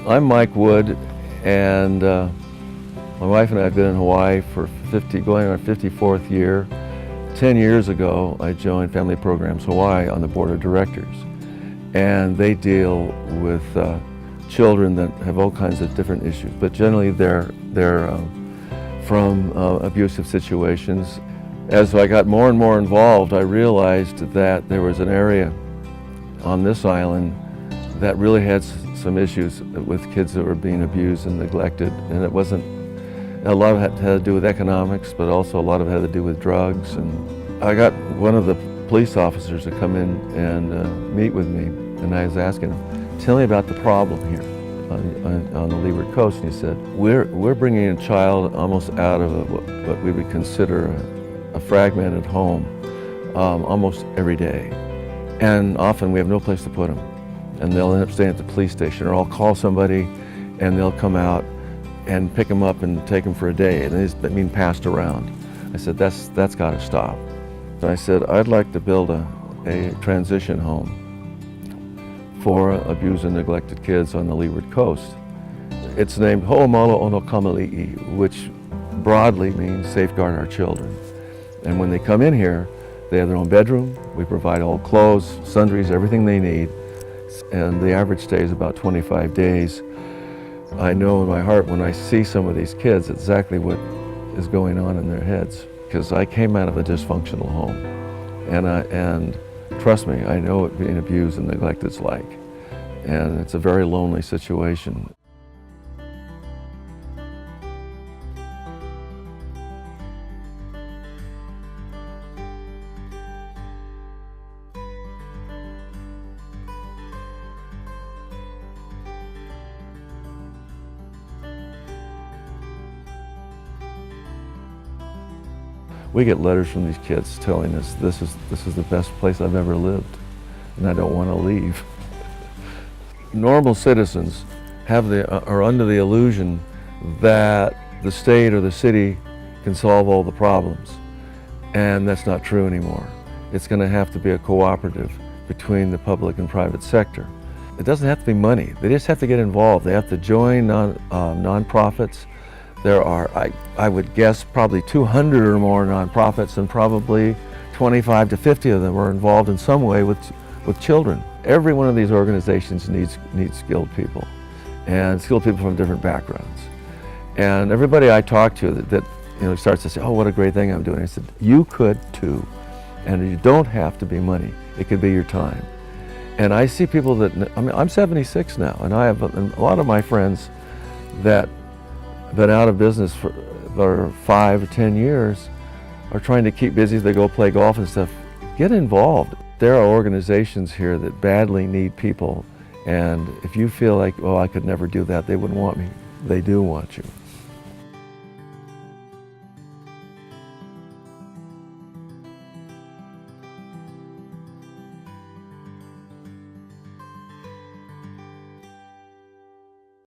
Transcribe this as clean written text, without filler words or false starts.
I'm Mike Wood, and my wife and I have been in Hawaii for going on our 54th year. 10 years ago, I joined Family Programs Hawaii on the board of directors, and they deal with children that have all kinds of different issues, but generally they're from abusive situations. As I got more and more involved, I realized that there was an area on this island that really had some issues with kids that were being abused and neglected, and it wasn't, a lot of it had to do with economics, but also a lot of it had to do with drugs. And I got one of the police officers to come in and meet with me, and I was asking him, tell me about the problem here on the Leeward Coast. And he said, we're bringing a child almost out of what we would consider a fragmented home almost every day. And often we have no place to put them. And they'll end up staying at the police station, or I'll call somebody and they'll come out and pick them up and take them for a day, and it's being passed around. I said, that's got to stop. And I said, I'd like to build a transition home for abused and neglected kids on the Leeward Coast. It's named Ho'omalo Ono Kamali'i, which broadly means safeguard our children. And when they come in here, they have their own bedroom. We provide all clothes, sundries, everything they need. And the average stay is about 25 days. I know in my heart when I see some of these kids exactly what is going on in their heads, because I came out of a dysfunctional home. And trust me, I know what being abused and neglected is like. And it's a very lonely situation. We get letters from these kids telling us this is the best place I've ever lived, and I don't want to leave. Normal citizens are under the illusion that the state or the city can solve all the problems, and that's not true anymore. It's going to have to be a cooperative between the public and private sector. It doesn't have to be money. They just have to get involved. They have to join nonprofits. There are, I would guess, probably 200 or more nonprofits, and probably 25 to 50 of them are involved in some way with children. Every one of these organizations needs skilled people, and skilled people from different backgrounds. And everybody I talk to that starts to say, oh, what a great thing I'm doing. I said, you could too. And you don't have to be money. It could be your time. And I see people that, I'm 76 now, and I have a lot of my friends that been out of business for 5 or 10 years are trying to keep busy. They go play golf and stuff. Get involved. There are organizations here that badly need people, and if you feel like, oh, I could never do that, they wouldn't want me. They do want you.